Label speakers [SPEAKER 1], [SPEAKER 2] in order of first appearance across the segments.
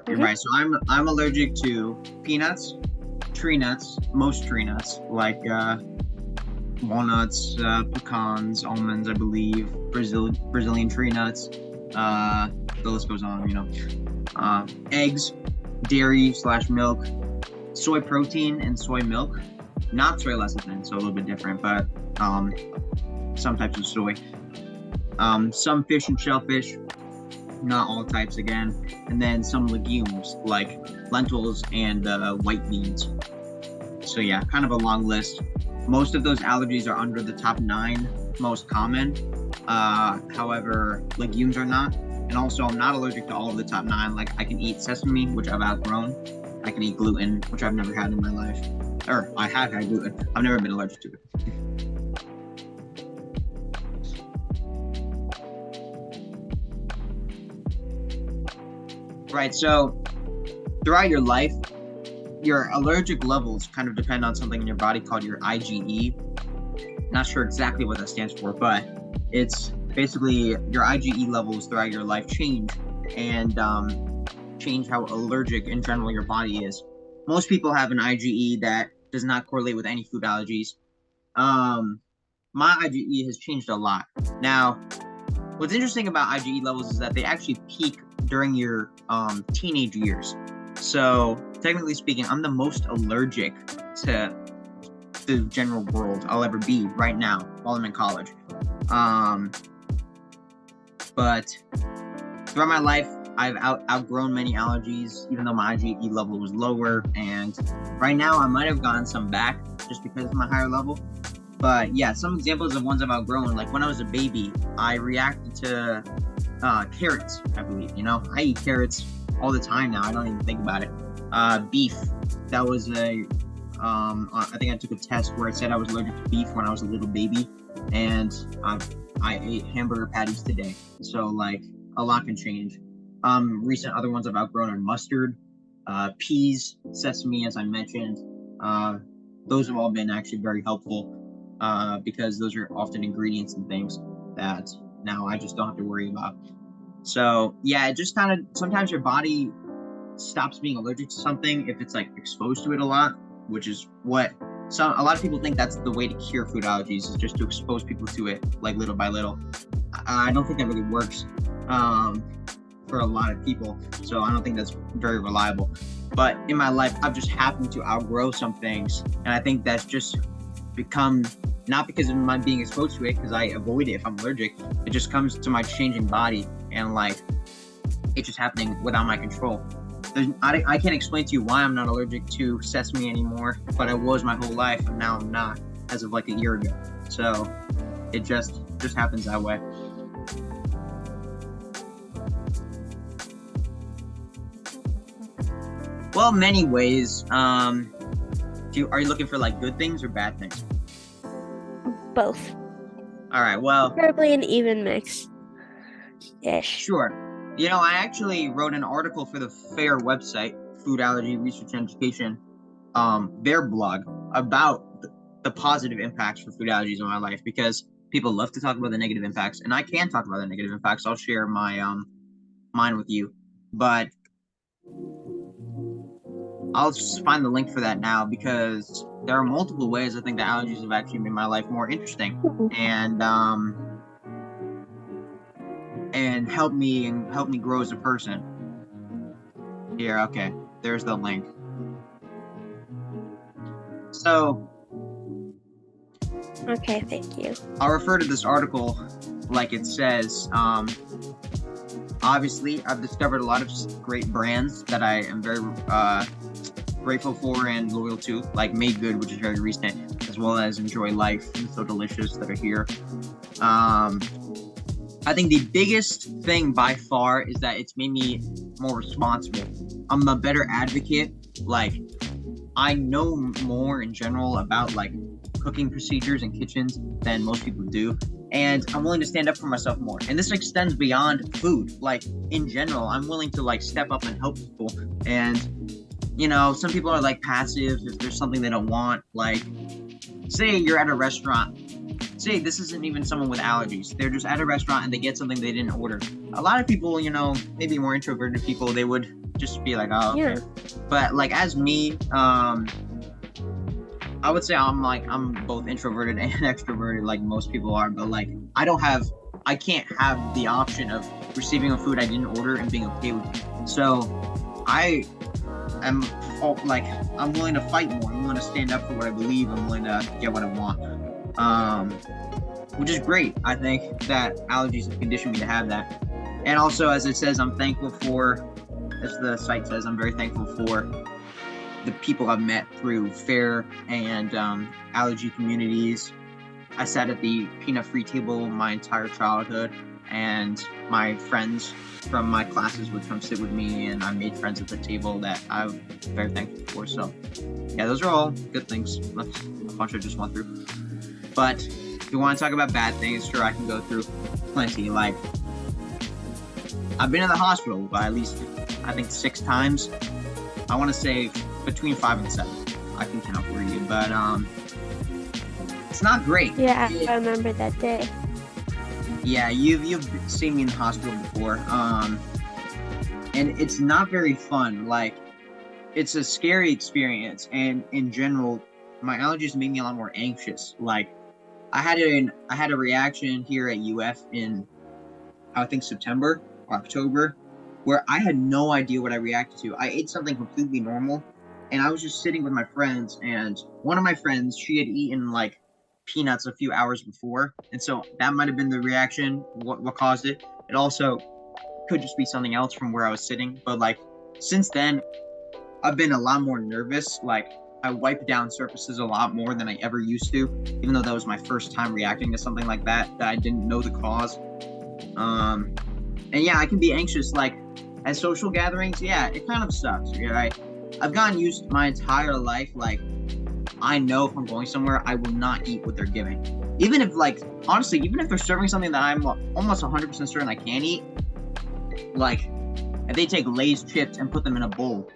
[SPEAKER 1] Right. So I'm allergic to peanuts, tree nuts, most tree nuts, like walnuts, pecans, almonds, I believe, Brazilian tree nuts. The list goes on. Eggs, dairy slash milk, soy protein, and soy milk. Not soy lecithin, so a little bit different, but some types of soy. Some fish and shellfish, not all types again, and then some legumes like lentils and white beans. So yeah, kind of a long list. Most of those allergies are under the top 9 most common. However, legumes are not. And also, I'm not allergic to all of the top 9. Like, I can eat sesame, which I've outgrown. I can eat gluten, which I've never had in my life. Or, I have had gluten. I've never been allergic to it. Right, so throughout your life, your allergic levels kind of depend on something in your body called your IgE. Not sure exactly what that stands for, but it's basically your IgE levels throughout your life change and change how allergic in general your body is. Most people have an IgE that does not correlate with any food allergies. My IgE has changed a lot. Now, what's interesting about IgE levels is that they actually peak during your teenage years. So technically speaking, I'm the most allergic to the general world I'll ever be right now while I'm in college. But throughout my life, I've outgrown many allergies, even though my IgE level was lower. And right now, I might have gotten some back just because of my higher level. But yeah, some examples of ones I've outgrown, like when I was a baby, I reacted to carrots, I believe. I eat carrots all the time now. I don't even think about it. Beef. That was I think I took a test where it said I was allergic to beef when I was a little baby, and I ate hamburger patties today. So like a lot can change. Recent other ones I've outgrown are mustard, peas, sesame, as I mentioned. Those have all been actually very helpful because those are often ingredients and things that now I just don't have to worry about. So yeah, it just kind of, sometimes your body stops being allergic to something if it's like exposed to it a lot, which is what a lot of people think that's the way to cure food allergies, is just to expose people to it like little by little. I don't think that really works for a lot of people, so I don't think that's very reliable. But in my life, I've just happened to outgrow some things, and I think that's just become, not because of my being exposed to it, because I avoid it if I'm allergic. It just comes to my changing body, and like it's just happening without my control. I can't explain to you why I'm not allergic to sesame anymore, but I was my whole life, and now I'm not as of like a year ago. So it just happens that way. Well, many ways. Are you looking for like good things or bad things?
[SPEAKER 2] Both.
[SPEAKER 1] All right. Well,
[SPEAKER 2] Probably an even mix. Ish.
[SPEAKER 1] Sure. I actually wrote an article for the FAIR website, Food Allergy Research and Education, their blog, about the positive impacts for food allergies in my life, because people love to talk about the negative impacts, and I can talk about the negative impacts. I'll share my mine with you, but I'll just find the link for that now, because there are multiple ways I think that allergies have actually made my life more interesting and help me grow as a person. Here, okay, there's the link. So,
[SPEAKER 2] okay, thank you.
[SPEAKER 1] I'll refer to this article like it says. Obviously, I've discovered a lot of great brands that I am very grateful for and loyal to, like Made Good, which is very recent, as well as Enjoy Life and So Delicious that are here. I think the biggest thing by far is that it's made me more responsible. I'm a better advocate. Like, I know more in general about like cooking procedures and kitchens than most people do, and I'm willing to stand up for myself more. And this extends beyond food. Like, in general, I'm willing to like step up and help people. And some people are like passive if there's something they don't want. Like, say you're at a restaurant. Say this isn't even someone with allergies. They're just at a restaurant and they get something they didn't order. A lot of people, maybe more introverted people, they would just be like, oh, okay.
[SPEAKER 2] Yeah.
[SPEAKER 1] But like as me, I would say I'm both introverted and extroverted, like most people are. But like I can't have the option of receiving a food I didn't order and being okay with it. So I am like I'm willing to fight more. I'm willing to stand up for what I believe. I'm willing to get what I want. Which is great. I think that allergies have conditioned me to have that. And also, as it says, I'm thankful for, as the site says, I'm very thankful for the people I've met through FAIR and allergy communities. I sat at the peanut-free table my entire childhood, and my friends from my classes would come sit with me, and I made friends at the table that I'm very thankful for. So, yeah, those are all good things. That's a bunch I just went through. But if you want to talk about bad things, sure, I can go through plenty. Like, I've been in the hospital by at least, I think, 6 times. I want to say between 5 and 7. I can count for you, but it's not great.
[SPEAKER 2] Yeah, I remember that day.
[SPEAKER 1] Yeah, you've seen me in the hospital before, and it's not very fun. Like, it's a scary experience, and in general, my allergies made me a lot more anxious. Like, I had a reaction here at UF in, I think, September or October, where I had no idea what I reacted to. I ate something completely normal, and I was just sitting with my friends, and one of my friends, she had eaten like peanuts a few hours before, and so that might have been the reaction, what caused it. It also could just be something else from where I was sitting, but like since then I've been a lot more nervous. Like, I wipe down surfaces a lot more than I ever used to, even though that was my first time reacting to something like that I didn't know the cause. And yeah, I can be anxious, like at social gatherings. Yeah, it kind of sucks, right? I've gotten used my entire life, like, I know if I'm going somewhere, I will not eat what they're giving. Even if, like, honestly, even if they're serving something that I'm almost 100% certain I can't eat, like, if they take Lay's chips and put them in a bowl,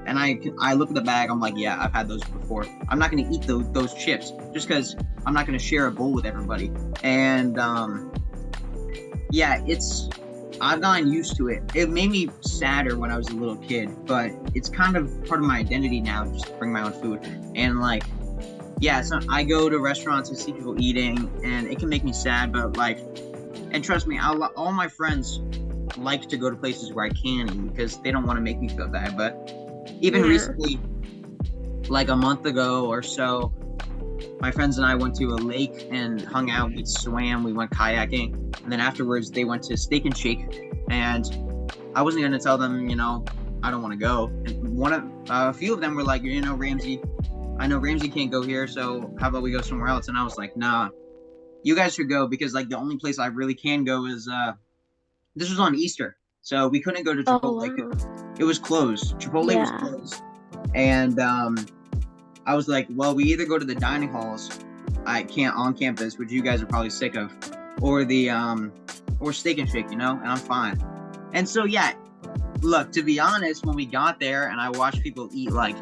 [SPEAKER 1] and I look at the bag, I'm like, yeah, I've had those before. I'm not going to eat those chips just because I'm not going to share a bowl with everybody. And, yeah, I've gotten used to it. It made me sadder when I was a little kid, but it's kind of part of my identity now, just to bring my own food. And like, yeah, so I go to restaurants and see people eating, and it can make me sad, but like, and trust me, all my friends like to go to places where I can eat because they don't want to make me feel bad. But even recently, like a month ago or so, my friends and I went to a lake and hung out. We swam, we went kayaking, and then afterwards they went to Steak and Shake. And I wasn't going to tell them, I don't want to go. And a few of them were like, Ramsey, I know Ramsey can't go here, so how about we go somewhere else? And I was like, nah, you guys should go, because like the only place I really can go is this was on Easter, so we couldn't go to Chipotle.
[SPEAKER 2] Oh, wow.
[SPEAKER 1] It was closed. Chipotle was closed, and I was like, well, we either go to the dining halls on campus, which you guys are probably sick of, or the or Steak and Shake, and I'm fine. And so yeah, look, to be honest, when we got there and I watched people eat like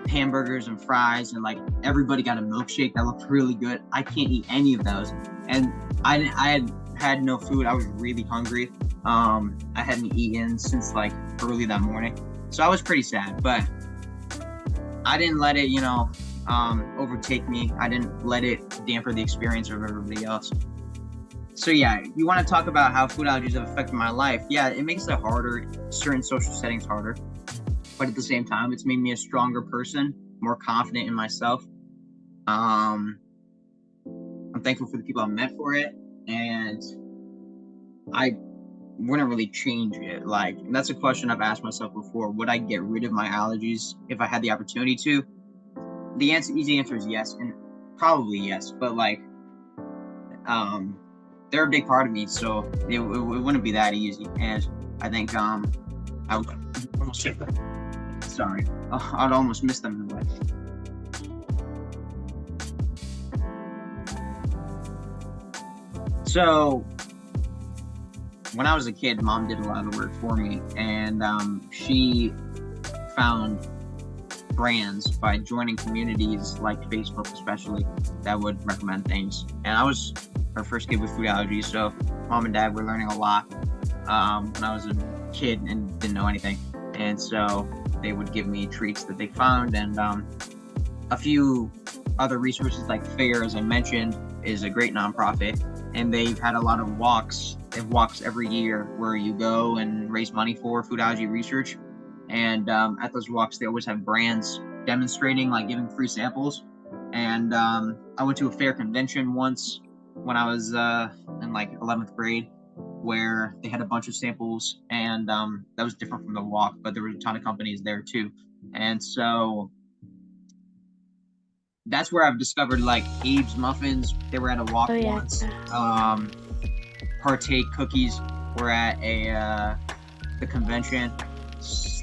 [SPEAKER 1] hamburgers and fries, and like everybody got a milkshake that looked really good, I can't eat any of those. And I had no food. I was really hungry. I hadn't eaten since like early that morning, so I was pretty sad, but I didn't let it, overtake me. I didn't let it damper the experience of everybody else. So yeah, you want to talk about how food allergies have affected my life. Yeah, it makes it harder, certain social settings harder. But at the same time, it's made me a stronger person, more confident in myself. I'm thankful for the people I met for it, and I wouldn't really change it. Like, and that's a question I've asked myself before. Would I get rid of my allergies if I had the opportunity to? The easy answer is yes, and probably yes. But like, they're a big part of me, so it wouldn't be that easy. And I think I would almost say that. Sorry, I'd almost miss them in a way. So when I was a kid, Mom did a lot of the work for me, and she found brands by joining communities like Facebook, especially, that would recommend things. And I was her first kid with food allergies, so Mom and Dad were learning a lot when I was a kid and didn't know anything. and so they would give me treats that they found, and a few other resources like FAIR, as I mentioned, is a great nonprofit, and they've had a lot of walks. They have walks every year where you go and raise money for food allergy research, and at those walks they always have brands demonstrating, like giving free samples. And I went to a FAIR convention once when I was in like 11th grade, where they had a bunch of samples, and that was different from the walk, but there were a ton of companies there too. And so that's where I've discovered like Abe's muffins. They were at a walk once. Partake cookies were at the convention.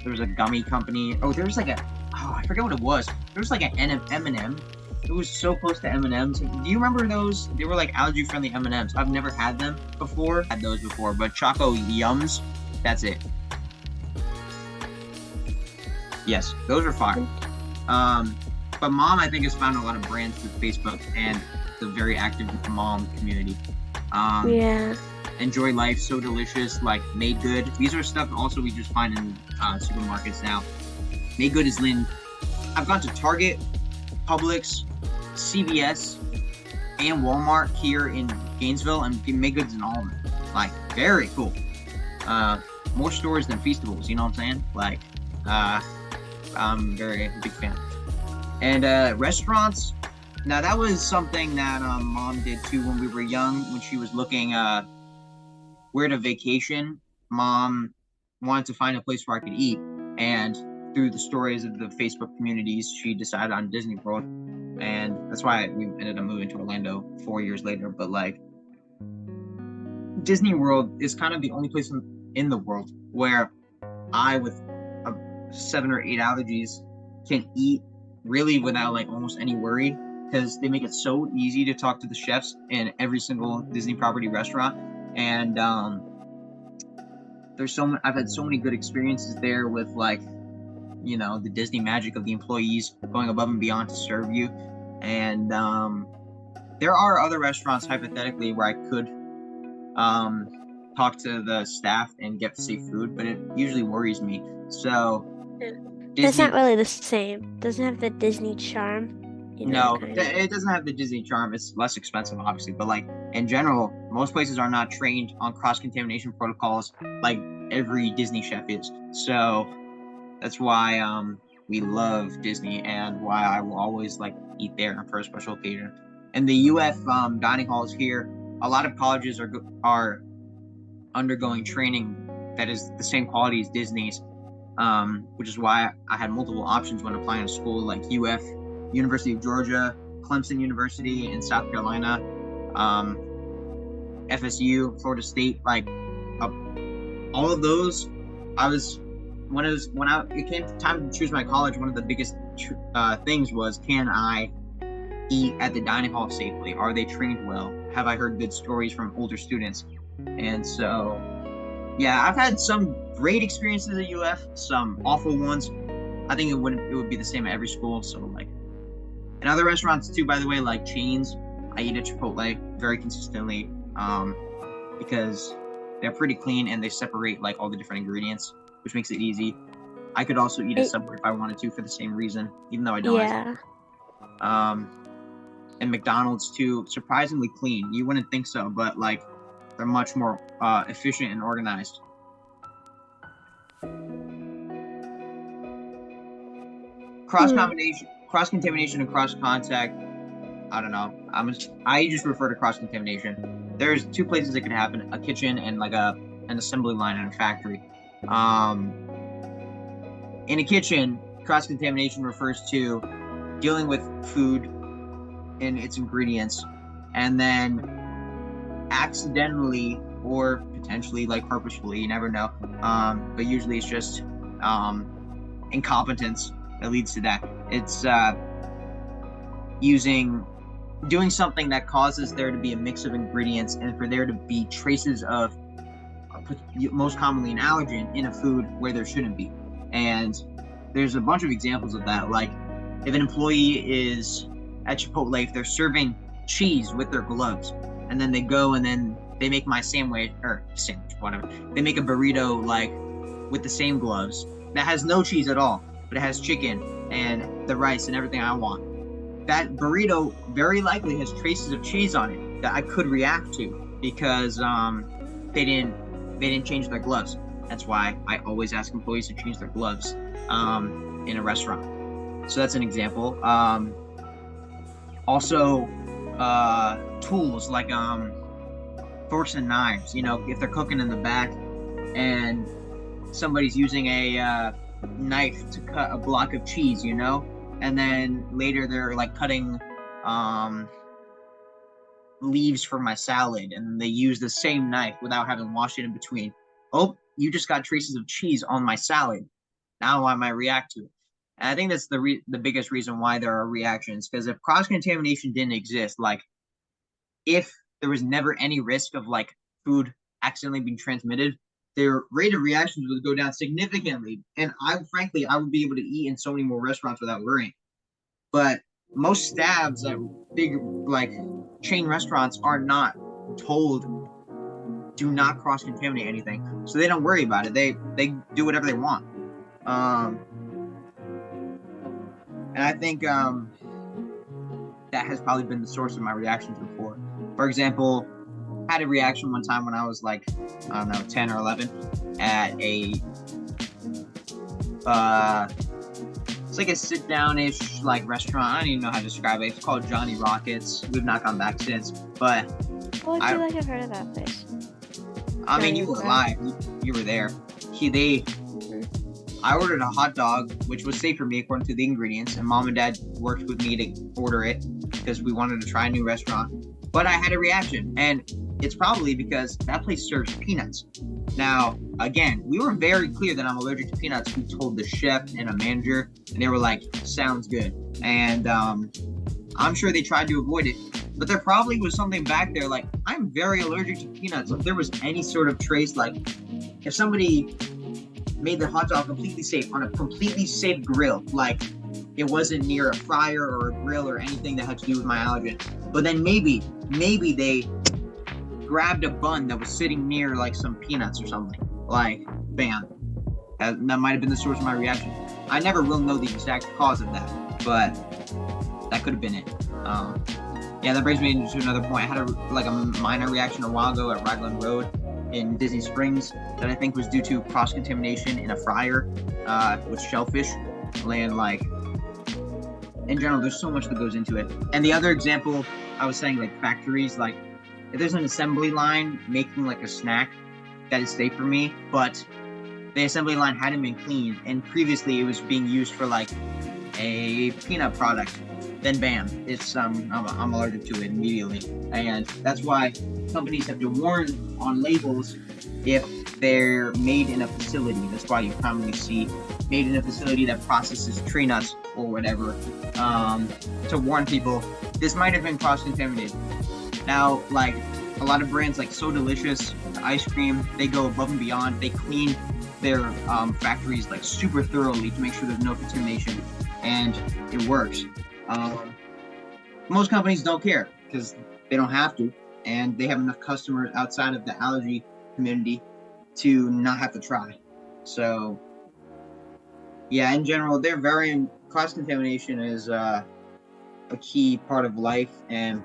[SPEAKER 1] There was a gummy company. Oh, there was like I forget what it was. There was like an M&M. It was so close to M&Ms. Do you remember those? They were like allergy-friendly M&Ms. I've never had them before. Had those before, but Choco Yums, that's it. Yes, those are fire. But Mom, I think, has found a lot of brands through Facebook and the very active mom community. Enjoy Life, So Delicious, like Made Good. These are stuff also we just find in supermarkets now. Made Good is Lynn. I've gone to Target, Publix, CVS, and Walmart here in Gainesville, and Made Good's in all of them. Like, very cool. More stores than Feastables, you know what I'm saying? Like, I'm very big fan. And restaurants, now that was something that Mom did too when we were young. When she was looking where to vacation, Mom wanted to find a place where I could eat, and through the stories of the Facebook communities, she decided on Disney World, and that's why we ended up moving to Orlando 4 years later. But like, Disney World is kind of the only place in the world where I, with 7 or 8 allergies, can eat really without like almost any worry, because they make it so easy to talk to the chefs in every single Disney property restaurant. And there's so I've had so many good experiences there with, like, you know, the Disney magic of the employees going above and beyond to serve you. And there are other restaurants, hypothetically, where I could talk to the staff and get safe food, but it usually worries me. So
[SPEAKER 2] It's not really the same. Doesn't have the Disney charm. You know,
[SPEAKER 1] no, it doesn't have the Disney charm. It's less expensive, obviously, but like in general, most places are not trained on cross-contamination protocols like every Disney chef is. So that's why we love Disney, and why I will always like eat there for a special occasion. And the UF dining halls here, a lot of colleges are undergoing training that is the same quality as Disney's, which is why I had multiple options when applying to school, like UF, University of Georgia, Clemson University in South Carolina, FSU, Florida State, like all of those. When it came time to choose my college, one of the biggest things was, can I eat at the dining hall safely? Are they trained well? Have I heard good stories from older students? And so, yeah, I've had some great experiences at UF, some awful ones. I think it would be the same at every school. So like, and other restaurants too, by the way, like chains, I eat at Chipotle very consistently, because they're pretty clean and they separate like all the different ingredients, which makes it easy. I could also eat at Subway if I wanted to for the same reason, even though I don't.
[SPEAKER 2] Yeah.
[SPEAKER 1] And McDonald's too, surprisingly clean. You wouldn't think so, but like they're much more efficient and organized. Cross-contamination and cross-contact, I don't know. I just refer to cross-contamination. There's 2 places it could happen: a kitchen and like an assembly line in a factory. In a kitchen, cross-contamination refers to dealing with food and its ingredients, and then accidentally or potentially like purposefully, you never know, but usually it's just incompetence that leads to that. It's doing something that causes there to be a mix of ingredients, and for there to be traces of most commonly an allergen in a food where there shouldn't be. And there's a bunch of examples of that. Like if an employee is at Chipotle, if they're serving cheese with their gloves, and then they go and then they make my sandwich, whatever. They make a burrito like with the same gloves, that has no cheese at all, but it has chicken and the rice and everything I want. That burrito very likely has traces of cheese on it that I could react to because they didn't change their gloves. That's why I always ask employees to change their gloves in a restaurant. So that's an example. Also, tools like forks and knives. You know, if they're cooking in the back and somebody's using a knife to cut a block of cheese, you know, and then later they're like cutting leaves for my salad, and they use the same knife without having washed it in between. Oh, you just got traces of cheese on my salad. Now I might react to it. And I think that's the biggest reason why there are reactions, because if cross-contamination didn't exist, like if there was never any risk of like food accidentally being transmitted, their rate of reactions would go down significantly. And I would be able to eat in so many more restaurants without worrying. But most staffs at big like chain restaurants are not told do not cross-contaminate anything, so they don't worry about it. They do whatever they want. And I think that has probably been the source of my reactions before. For example, I had a reaction one time when I was like, I don't know, 10 or 11 at a it's like a sit-down-ish like restaurant. I don't even know how to describe it. It's called Johnny Rockets. We've not gone back since, but
[SPEAKER 2] Oh, I feel like I've heard of that place.
[SPEAKER 1] I mean, you were live. You were there. I ordered a hot dog, which was safe for me according to the ingredients, and Mom and Dad worked with me to order it because we wanted to try a new restaurant. But I had a reaction, and it's probably because that place serves peanuts. Now, again, we were very clear that I'm allergic to peanuts. We told the chef and a manager, and they were like, sounds good. And I'm sure they tried to avoid it, but there probably was something back there like, I'm very allergic to peanuts. If there was any sort of trace, like if somebody made the hot dog completely safe on a completely safe grill, like it wasn't near a fryer or a grill or anything that had to do with my allergen, but then maybe they grabbed a bun that was sitting near like some peanuts or something, like bam, that might have been the source of my reaction. I never will know the exact cause of that, but that could have been it. Yeah, that brings me into another point. I had a minor reaction a while ago at Raglan Road in Disney Springs that I think was due to cross-contamination in a fryer with shellfish. And like, in general, there's so much that goes into it. And the other example, I was saying like factories, like if there's an assembly line making like a snack that is safe for me, but the assembly line hadn't been cleaned, and previously it was being used for like a peanut product, then bam, it's I'm allergic to it immediately. And that's why companies have to warn on labels if they're made in a facility. That's why you commonly see made in a facility that processes tree nuts or whatever, to warn people this might have been cross-contaminated. Now, like a lot of brands like So Delicious, the ice cream, they go above and beyond. They clean their factories like super thoroughly to make sure there's no contamination, and it works. Most companies don't care because they don't have to, and they have enough customers outside of the allergy community to not have to try. So yeah, in general, they're very cross-contamination is a key part of life, and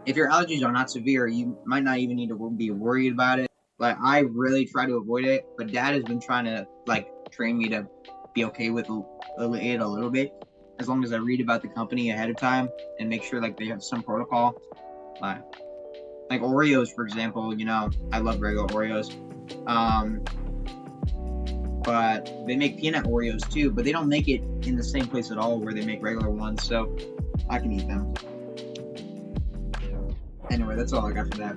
[SPEAKER 1] if your allergies are not severe, you might not even need to be worried about it. Like I really try to avoid it, but Dad has been trying to like train me to be okay with it a little bit, as long as I read about the company ahead of time and make sure like they have some protocol. Like Oreos, for example, you know, I love regular Oreos. But they make peanut Oreos too, but they don't make it in the same place at all where they make regular ones, so I can eat them. Anyway, that's all I got for that.